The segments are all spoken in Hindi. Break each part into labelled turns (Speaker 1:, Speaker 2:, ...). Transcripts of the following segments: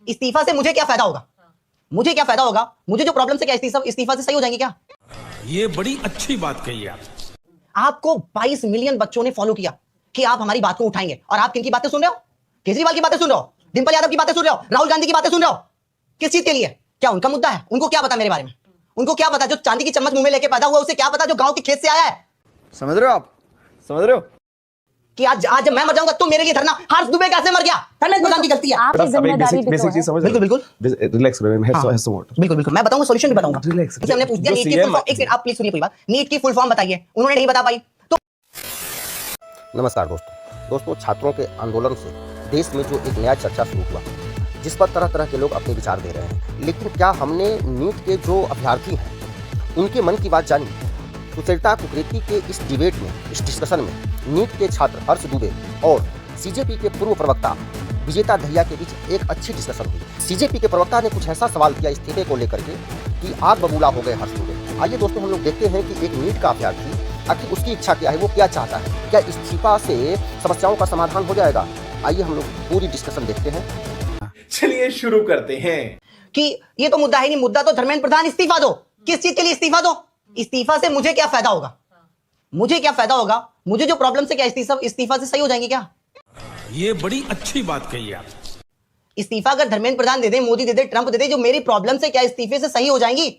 Speaker 1: इस्तीफा से मुझे क्या फायदा होगा? मुझे क्या फायदा होगा? मुझे जो प्रॉब्लम से क्या इस्तीफा से सही हो जाएंगे क्या?
Speaker 2: ये बड़ी अच्छी बात कही आप।
Speaker 1: आपको 22 मिलियन बच्चों ने फॉलो किया कि आप हमारी बात को उठाएंगे, और आप किनकी बातें सुन रहे हो? केजरीवाल की बातें सुन रहे हो, डिंपल यादव की बातें सुन रहे हो, राहुल गांधी की बातें सुन रहे हो। किस चीज के लिए? क्या उनका मुद्दा है? उनको क्या पता मेरे बारे में? उनको क्या पता जो चांदी की चम्मच मुंह में लेके पैदा हुआ उसे क्या पता जो गांव के खेत से आया है?
Speaker 3: समझ रहे हो आप? समझ रहे हो
Speaker 1: कि आज आज जब मैं मर जाऊंगा तो मेरे लिए धरना। हर्ष दुबे कैसे मर गया? धर्मेंद्र प्रधान की गलती है।
Speaker 4: आपकी जिम्मेदारी भी तो है।
Speaker 3: चीज समझ
Speaker 1: बिल्कुल बिल्कुल
Speaker 3: रिलैक्स रहो, हैव सम वाटर।
Speaker 1: बिल्कुल बिल्कुल मैं बताऊंगा, सॉल्यूशन भी बताऊंगा।
Speaker 3: Relax,
Speaker 1: जैसे हमने पूछ दिया
Speaker 3: जो
Speaker 1: नीट की
Speaker 3: CM
Speaker 1: फुल फॉर्म, एक सेकंड आप प्लीज सुनिए, कोई बात। नीट की फुल फॉर्म बताइए, उन्होंने नहीं बता पाई तो।
Speaker 5: नमस्कार दोस्तों, छात्रों के आंदोलन से देश में जो एक नया चर्चा शुरू हुआ, जिस पर तरह तरह के लोग अपने विचार दे रहे हैं, लेकिन क्या हमने नीट के जो अभ्यर्थी हैं उनके मन की बात जानी? सुचरिता कुकरेती के इस डिबेट में, इस डिस्कशन में नीट के छात्र हर्ष दुबे और सीजेपी के पूर्व प्रवक्ता विजेता दहिया के बीच एक अच्छी डिस्कशन हुई। सीजेपी के प्रवक्ता ने कुछ ऐसा सवाल किया इस्तीफे को लेकर के कि आग बबूला हो गए हर्ष दुबे। आइए दोस्तों, हम लोग देखते हैं कि एक नीट का अभ्यर्थी आखिर उसकी इच्छा क्या है, वो क्या चाहता है, क्या इस्तीफा से समस्याओं का समाधान हो जाएगा? आइए हम लोग पूरी डिस्कशन देखते हैं।
Speaker 2: चलिए शुरू करते हैं।
Speaker 1: कि ये तो मुद्दा ही नहीं, मुद्दा तो धर्मेंद्र प्रधान इस्तीफा दो। किस चीज के लिए इस्तीफा दो? इस्तीफा से मुझे क्या फायदा होगा? मुझे क्या फायदा होगा? मुझे जो प्रॉब्लम से क्या इस्तीफा से सही हो जाएंगे क्या?
Speaker 2: ये बड़ी अच्छी बात कही आप।
Speaker 1: इस्तीफा अगर धर्मेंद्र प्रधान दे दे, मोदी दे दे, ट्रंप दे दे, जो मेरी प्रॉब्लम से क्या इस्तीफे से सही हो जाएंगी?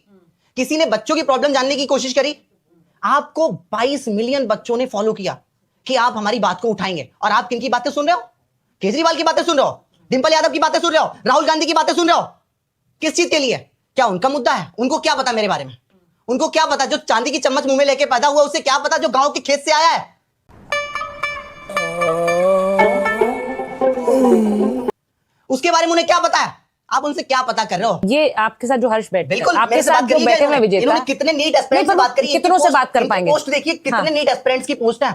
Speaker 1: किसी ने बच्चों की प्रॉब्लम जानने की कोशिश करी? आपको 22 मिलियन बच्चों ने फॉलो किया कि आप हमारी बात को उठाएंगे, और आप किनकी बातें सुन रहे हो? केजरीवाल की बातें सुन रहे हो, डिंपल यादव की बातें सुन रहे हो, राहुल गांधी की बातें सुन रहे हो। किस चीज के लिए? क्या उनका मुद्दा है? उनको क्या पता मेरे बारे में? उनको क्या पता जो चांदी की चम्मच मुंह में लेके पैदा हुआ उसे क्या पता जो गांव के खेत से आया है? उसके बारे में उन्हें क्या पता है? आप उनसे क्या पता कर रहे हो?
Speaker 4: ये आपके साथ जो हर्ष बैठे
Speaker 1: बिल्कुल
Speaker 4: आपके
Speaker 1: मेरे से
Speaker 4: साथ
Speaker 1: बात
Speaker 4: जो
Speaker 1: करिए,
Speaker 4: बैठे हुए विजेता,
Speaker 1: इन्होंने कितने नीट एस्पिरेंट्स से बात करी है?
Speaker 4: कितनों से बात कर पाएंगे?
Speaker 1: पोस्ट देखिए कितने नीट एस्पिरेंट्स की पोस्ट है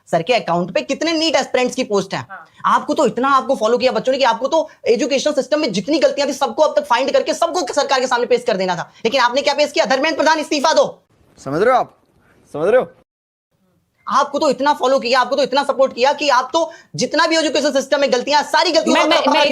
Speaker 1: सर के अकाउंट पे, कितने नीट एस्पिरेंट्स की पोस्ट है। आपको तो इतना आपको फॉलो किया बच्चों ने कि आपको तो एजुकेशन सिस्टम में जितनी गलतियां थी सबको अब तक फाइंड करके सबको सरकार के सामने पेश कर देना था, लेकिन आपने क्या पेश किया? धर्मेंद्र प्रधान इस्तीफा दो।
Speaker 3: समझ रहे हो आप? समझ रहे हो?
Speaker 1: आपको तो इतना फॉलो किया, आपको तो इतना सपोर्ट किया कि आप तो जितना भी एजुकेशन सिस्टम में गलतियां, सारी गलतियां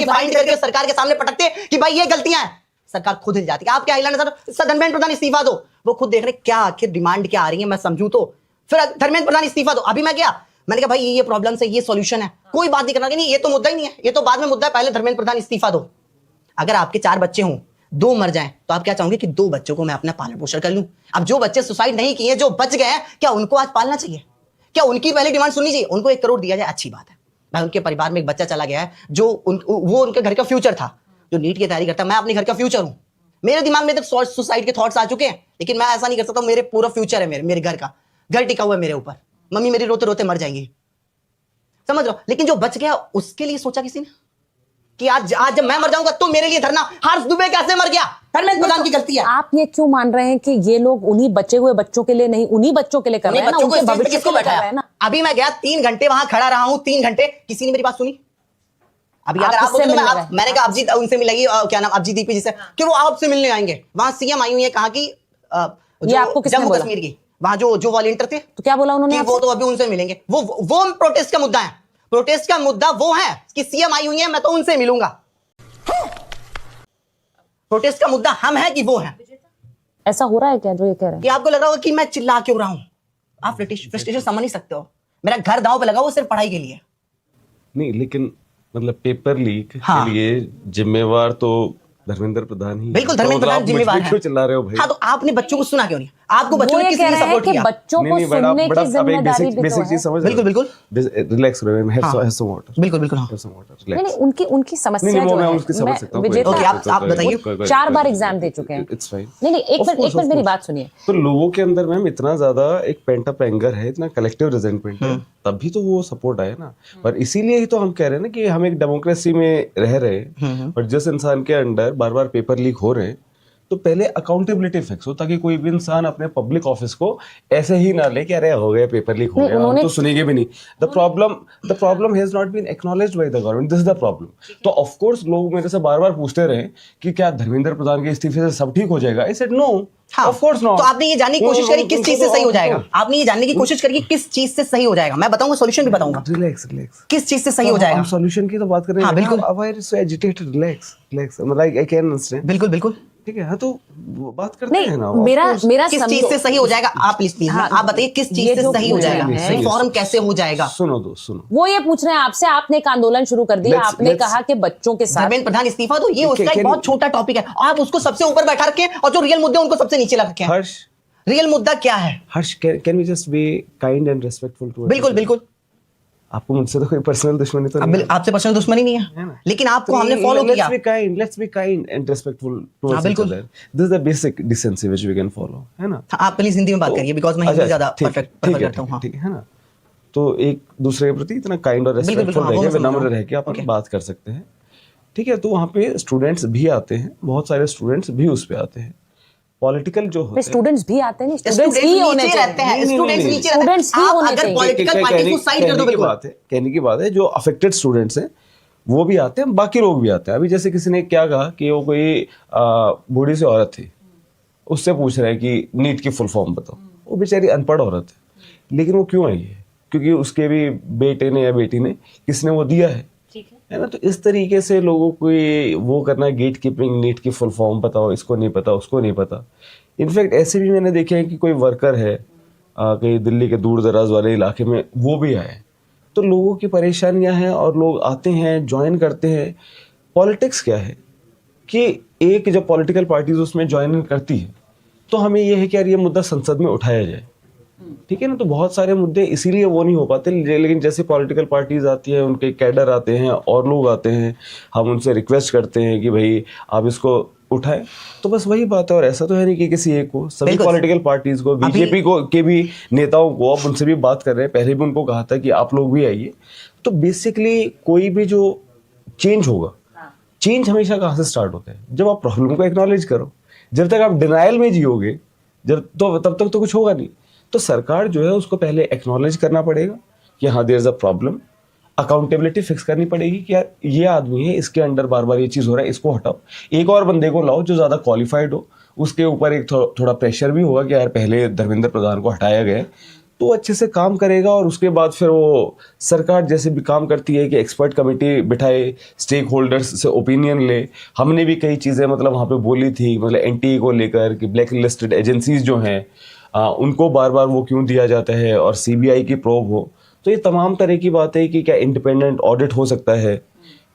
Speaker 1: फाइंड करके सरकार के सामने पटकते कि भाई ये गलतियां हैं। सरकार खुद हिल जाती है। आप क्या हिलाना सर? धर्मेंद्र प्रधान इस्तीफा दो। वो खुद देख रहे क्या आखिर डिमांड क्या आ रही है, मैं समझू तो फिर धर्मेंद्र प्रधान इस्तीफा दो। अभी मैं गया, मैंने कहा भाई ये प्रॉब्लम है, ये सॉल्यूशन है, कोई बात नहीं करना, नहीं ये तो मुद्दा ही नहीं है, ये तो बाद में मुद्दा है, पहले धर्मेंद्र प्रधान इस्तीफा दो। अगर आपके 4 बच्चे हों, 2 मर जाएं, तो आप क्या चाहोगे कि 2 बच्चों को मैं अपना पालन पोषण कर लूं? अब जो बच्चे सुसाइड नहीं किए, जो बच गए हैं, क्या उनको आज पालना चाहिए? क्या उनकी पहले डिमांड सुननी चाहिए? उनको 1 करोड़ दिया जाए, अच्छी बात है भाई। उनके परिवार में एक बच्चा चला गया है जो वो उनके घर का फ्यूचर था, जो नीट की तैयारी करता है। मैं अपने घर का फ्यूचर हूं, मेरे दिमाग में तक सुसाइड के थॉट्स आ चुके हैं, लेकिन मैं ऐसा नहीं कर सकता। मेरे पूरा फ्यूचर है, मेरे घर का, घर टिका हुआ है मेरे ऊपर। मम्मी मेरी रोते रोते मर जाएंगी, समझ लो। लेकिन जो बच गया उसके लिए सोचा किसी ने कि आज जब मैं मर जाऊंगा तो मेरे लिए धरना। हर्ष दुबे कैसे मर गया? धर्मेंद्र प्रधान की गलती है।
Speaker 4: आप ये क्यों मान रहे हैं कि ये लोग उन्हीं बचे हुए बच्चों के लिए नहीं, उन्हीं बच्चों के लिए कर रहे हैं ना, उनके भविष्य के लिए कर रहे हैं ना?
Speaker 1: अभी मैं गया 3 घंटे वहां खड़ा रहा हूं, 3 घंटे किसी ने मेरी बात सुनी? अभी अगर आप मैंने कहा अभिजीत उनसे मिलेगी, क्या नाम, अभिजीत दीपी जी से, कि वो आपसे मिलने आएंगे। वहां सीएम आई हुई है, कहा कि जम्मू कश्मीर की, वहां जो वॉलंटियर थे,
Speaker 4: तो क्या बोला उन्होंने?
Speaker 1: वो तो अभी उनसे मिलेंगे। वो प्रोटेस्ट का मुद्दा है, प्रोटेस्ट का मुद्दा वो है कि सीएम आई हुई है, मैं तो उनसे मिलूंगा। प्रोटेस्ट का मुद्दा हम है कि वो है?
Speaker 4: ऐसा हो रहा है क्या जो ये कह रहे हैं?
Speaker 1: कि आपको लग रहा होगा कि मैं चिल्ला क्यों रहा हूं? आप फ्रस्ट्रेशन समझ नहीं सकते हो। मेरा घर दांव पे लगा वो सिर्फ पढ़ाई के लिए
Speaker 6: नहीं, लेकिन मतलब पेपर लीक
Speaker 1: हाँ।
Speaker 6: के लिए जिम्मेवार तो धर्मेंद्र प्रधान ही।
Speaker 1: बिल्कुल धर्मेंद्र प्रधान जिम्मेवार है।
Speaker 6: क्यों चिल्ला रहे हो भाई?
Speaker 1: हाँ, तो आपने बच्चों को सुना क्यों नहीं? आपको बच्चों ने किस लिए सपोर्ट किया?
Speaker 4: बच्चों को सुनने की जिम्मेदारी भी तो
Speaker 6: बेसिक
Speaker 4: है।
Speaker 6: चीज समझ।
Speaker 1: बिल्कुल बिल्कुल
Speaker 6: रिलैक्स रहो, हैव सम वाटर।
Speaker 1: बिल्कुल बिल्कुल हाँ।
Speaker 4: नहीं, उनकी समस्या जो है,
Speaker 6: मैं उसकी समझ सकता हूं।
Speaker 4: विजेता
Speaker 1: ओके, आप बताइए।
Speaker 4: 4 बार एग्जाम दे चुके हैं।
Speaker 6: It's fine.
Speaker 4: नहीं, एक मिनट मेरी बात सुनिए।
Speaker 6: तो लोगों के अंदर मैम इतना ज्यादा एक पेंट अप एंगर है, इतना कलेक्टिव रिजेंटमेंट है, तभी तो वो सपोर्ट आया ना। और इसीलिए ही तो हम कह रहे हैं ना कि हम एक डेमोक्रेसी में रह रहे हैं, और जिस इंसान के अंडर बार बार पेपर लीक हो रहे हैं, तो पहले अकाउंटेबिलिटी फिक्स हो, ताकि कोई भी इंसान अपने पब्लिक ऑफिस को ऐसे ही ना ले कि अरे हो गया पेपर लीक हो गया, हम तो सुनेंगे भी नहीं। The problem has not been acknowledged by the government, this is the problem. तो ऑफ कोर्स लोग मेरे से बार बार पूछते रहे कि क्या धर्मेंद्र प्रधान के इस्तीफे से सब ठीक हो जाएगा? I said no, of course not.
Speaker 1: तो आपने ये जानने की कोशिश करी किस चीज से सही हो जाएगा? आपने ये जानने की कोशिश करी किस चीज से सही हो जाएगा? मैं बताऊंगा, सॉल्यूशन भी बताऊंगा।
Speaker 6: रिलैक्स,
Speaker 1: किस चीज से सही हो जाएगा?
Speaker 6: हम सॉल्यूशन की तो बात कर रहे हैं।
Speaker 1: हाँ, बिल्कुल।
Speaker 6: अब आई सो एजिटेटेड, रिलैक्स मतलब आई कैन अंडरस्टैंड।
Speaker 1: बिल्कुल बिल्कुल
Speaker 6: ठीक है, हाँ, तो बात करते हैं ना।
Speaker 4: मेरा
Speaker 1: किस चीज से सही हो जाएगा? आप प्लीज आप बताइए किस चीज से सही हो जाएगा? रिफॉर्म कैसे हो जाएगा?
Speaker 6: सुनो,
Speaker 4: वो ये पूछ रहे हैं आपसे। आपने एक आंदोलन शुरू कर दिया, आपने कहा कि बच्चों के साथ
Speaker 1: धर्मेंद्र प्रधान इस्तीफा, तो ये उसका एक बहुत छोटा टॉपिक है। आप उसको सबसे ऊपर बैठा रखें और जो रियल मुद्दे उनको सबसे नीचे रखें।
Speaker 6: हर्ष,
Speaker 1: रियल मुद्दा क्या है?
Speaker 6: Harsh, can we just be kind and respectful to?
Speaker 1: बिल्कुल बिल्कुल।
Speaker 6: आपको मुझसे तो कोई पर्सनल दुश्मनी तो नहीं है?
Speaker 1: आपसे पर्सनल दुश्मनी नहीं है, लेकिन आपको हमने फॉलो किया।
Speaker 6: Let's be kind and respectful towards each
Speaker 1: बिल्कुल।
Speaker 6: other. This is the basic decency which we can follow, है ना?
Speaker 1: आप प्लीज हिंदी में बात करिए, बिकॉज मैं हिंदी ज्यादा परफेक्ट प्रेफर करता हूँ।
Speaker 6: ठीक है ना? तो एक दूसरे के प्रति इतना काइंड और रेस्पेक्टफुल रह के, विनम्र रह के अपन बात कर सकते हैं। ठीक है, तो वहाँ पे स्टूडेंट्स भी आते हैं, बहुत सारे स्टूडेंट्स भी उस पे आते हैं। पॉलिटिकल जो होते हैं,
Speaker 4: स्टूडेंट्स भी आते हैं,
Speaker 1: स्टूडेंट्स ही होने रहते हैं, स्टूडेंट्स नीचे रहते हैं। आप अगर पॉलिटिकल पार्टी को साइड कर दो, बिल्कुल
Speaker 6: कहने की बात है, जो अफेक्टेड स्टूडेंट्स हैं वो भी आते हैं, बाकी लोग भी आते हैं। अभी जैसे किसी ने क्या कहा कि वो कोई बूढ़ी सी औरत थी, उससे पूछ रहे हैं कि नीट की फुल फॉर्म बताओ। वो बेचारी अनपढ़ औरत है, लेकिन वो क्यों आई है? क्योंकि उसके भी बेटे ने या बेटी ने किसने वो दिया है ना? तो इस तरीके से लोगों को वो करना, गेट कीपिंग, नीट की फुल फॉर्म बताओ, इसको नहीं पता, उसको नहीं पता। इनफैक्ट ऐसे भी मैंने देखे हैं कि कोई वर्कर है कहीं दिल्ली के दूर दराज वाले इलाके में, वो भी आए। तो लोगों की परेशानियां हैं और लोग आते हैं, ज्वाइन करते हैं। पॉलिटिक्स क्या है कि एक जब पॉलिटिकल पार्टीज उसमें ज्वाइन करती है तो हमें ये है कि यार ये मुद्दा संसद में उठाया जाए। ठीक है ना? तो बहुत सारे मुद्दे इसीलिए वो नहीं हो पाते, लेकिन जैसे पॉलिटिकल पार्टीज आती हैं, उनके कैडर आते हैं और लोग आते हैं, हम उनसे रिक्वेस्ट करते हैं कि भाई आप इसको उठाएं, तो बस वही बात है। और ऐसा तो है नहीं कि किसी एक को, सभी पॉलिटिकल पार्टीज को, बीजेपी को के भी नेताओं को, अब उनसे भी बात कर रहे हैं। पहले भी उनको कहा था कि आप लोग भी आइए। तो बेसिकली कोई भी जो चेंज होगा, चेंज हमेशा कहाँ से स्टार्ट होता है? जब आप प्रॉब्लम को एक्नॉलेज करो। जब तक आप डिनाइल में जियोगे, तब तक तो कुछ होगा नहीं। तो सरकार जो है उसको पहले एक्नॉलेज करना पड़ेगा कि हाँ there is a problem, accountability fix करनी पड़ेगी कि यार ये आदमी है, इसके अंडर बार बार ये चीज़ हो रहा है, इसको हटाओ। एक और बंदे को लाओ जो ज़्यादा क्वालिफाइड हो, उसके ऊपर एक थोड़ा प्रेशर भी होगा कि यार पहले धर्मेंद्र प्रधान को हटाया गया, तो अच्छे से काम करेगा। और उसके बाद फिर वो सरकार जैसे भी काम करती है कि एक्सपर्ट कमेटी बिठाए, स्टेक होल्डर्स से ओपिनियन ले। हमने भी कई चीज़ें मतलब वहाँ पे बोली थी, मतलब एनटीए को लेकर कि ब्लैक लिस्टेड एजेंसीज जो हैं उनको बार बार वो क्यों दिया जाता है, और सीबीआई की प्रोब हो। तो ये तमाम तरह की बात है कि क्या इंडिपेंडेंट ऑडिट हो सकता है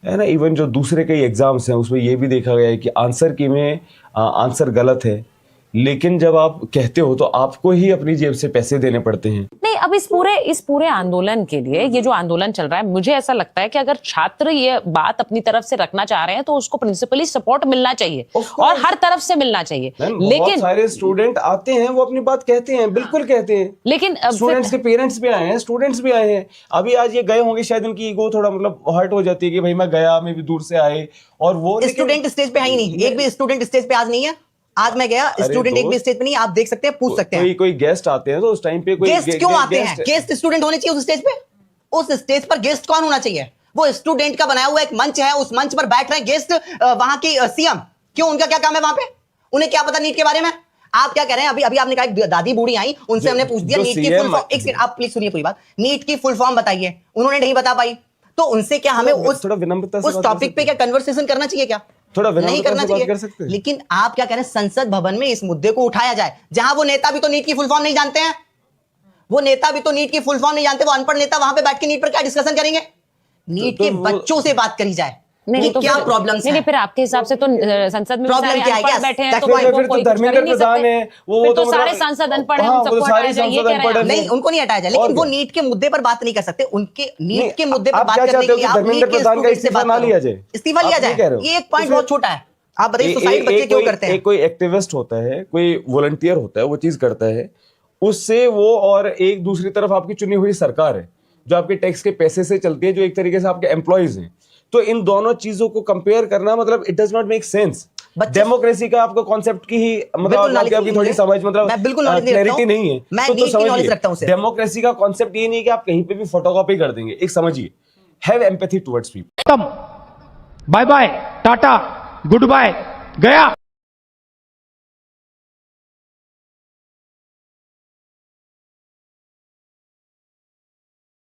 Speaker 6: ना? इवन जो दूसरे कई एग्जाम्स हैं उसमें ये भी देखा गया है कि आंसर की में आंसर गलत है, लेकिन जब आप कहते हो तो आपको ही अपनी जेब से पैसे देने पड़ते हैं।
Speaker 4: नहीं, अब इस पूरे आंदोलन के लिए, ये जो आंदोलन चल रहा है, मुझे ऐसा लगता है कि अगर छात्र ये बात अपनी तरफ से रखना चाह रहे हैं तो उसको प्रिंसिपली सपोर्ट मिलना चाहिए और हर तरफ से मिलना चाहिए।
Speaker 6: लेकिन सारे स्टूडेंट आते हैं, वो अपनी बात कहते हैं, बिल्कुल कहते हैं।
Speaker 4: लेकिन
Speaker 6: स्टूडेंट्स के पेरेंट्स भी आए हैं, स्टूडेंट्स भी आए हैं। अभी आज ये गए होंगे, शायद उनकी ईगो थोड़ा मतलब हर्ट हो जाती है कि भाई मैं गया, मैं भी दूर से आए। और वो
Speaker 1: स्टूडेंट स्टेज पे है ही नहीं, एक भी स्टूडेंट स्टेज पे आज नहीं है। आज मैं गया, स्टूडेंट एक भी स्टेज पे नहीं, आप देख सकते हैं, पूछ सकते हैं।
Speaker 6: कोई गेस्ट आते हैं तो उस टाइम पे कोई
Speaker 1: गेस्ट क्यों आते हैं? गेस्ट स्टूडेंट होने चाहिए उस स्टेज पे। उस स्टेज पर गेस्ट कौन होना चाहिए? वो स्टूडेंट का बनाया हुआ एक मंच है, उस मंच पर बैठ रहे हैं गेस्ट, वहां की सीएम। क्यों? उनका क्या काम है वहां पे? उन्हें क्या पता नीट के बारे में? आप क्या कह रहे हैं? अभी आपने कहा एक दादी बूढ़ी आई, उनसे हमने पूछ दिया नीट की फुल फॉर्म। एक सेकंड, आप प्लीज सुनिए पूरी बात। नीट की फुल फॉर्म बताइए, उन्होंने नहीं बता पाई। तो उनसे क्या हमें उस टॉपिक पे क्या कन्वर्सेशन करना चाहिए? क्या
Speaker 6: थोड़ा
Speaker 1: नहीं करना चाहिए? लेकिन आप क्या कह रहे हैं? संसद भवन में इस मुद्दे को उठाया जाए, जहां वो नेता भी तो नीट की फुल फॉर्म नहीं जानते हैं। वो नेता भी तो नीट की फुल फॉर्म नहीं जानते, वो अनपढ़ नेता वहां पे बैठ के नीट पर क्या डिस्कशन करेंगे? नीट के बच्चों से बात करी जाए।
Speaker 4: नहीं, तो
Speaker 1: क्या प्रॉब्लम्स
Speaker 4: नहीं, फिर आपके हिसाब से तो संसद में
Speaker 1: प्रॉब्लम क्या है?
Speaker 4: बैठे हैं, तो
Speaker 6: कोई धर्मेंद्र प्रधान है, वो
Speaker 4: तो सारे सांसद अनपढ़ हैं, सबको हटाया जाए, ये कह रहे हैं।
Speaker 1: नहीं, उनको नहीं हटाया जाए, लेकिन वो नीट के मुद्दे पर बात नहीं कर सकते। उनके नीट के मुद्दे पर बात करने के लिए आप नीट के स्टूडेंट से बात लिया जाए, इस्तीफा लिया जाए। ये एक पॉइंट बहुत छोटा है। आप बताइए, सुसाइड बच्चे क्यों करते हैं?
Speaker 6: कोई एक्टिविस्ट होता है, कोई वॉलंटियर होता है, वो चीज करता है, उससे वो और एक दूसरी तरफ आपकी चुनी हुई सरकार है जो आपके टैक्स के पैसे से चलती है, जो एक तरीके से आपके एम्प्लॉइज हैं। तो इन दोनों चीजों को कंपेयर करना मतलब it does not make sense.
Speaker 1: बच्चे-
Speaker 6: डेमोक्रेसी का आपको कॉन्सेप्ट की ही
Speaker 1: बिल्कुल
Speaker 6: मतलब
Speaker 1: knowledge
Speaker 6: आपकी
Speaker 1: नहीं
Speaker 6: थोड़ी
Speaker 1: है।
Speaker 6: समझ मतलब
Speaker 1: मैं बिल्कुल knowledge नहीं रखता
Speaker 6: क्लैरिटी
Speaker 1: हूं।
Speaker 6: नहीं है
Speaker 1: मैं
Speaker 6: तो
Speaker 1: नीट की
Speaker 6: समझिए,
Speaker 1: knowledge रखता हूं सिर्फ।
Speaker 6: डेमोक्रेसी का कॉन्सेप्ट ये नहीं है कि आप कहीं पे भी फोटोकॉपी कर देंगे। एक समझिए, have empathy towards people.
Speaker 7: Bye bye, tata, goodbye, गया।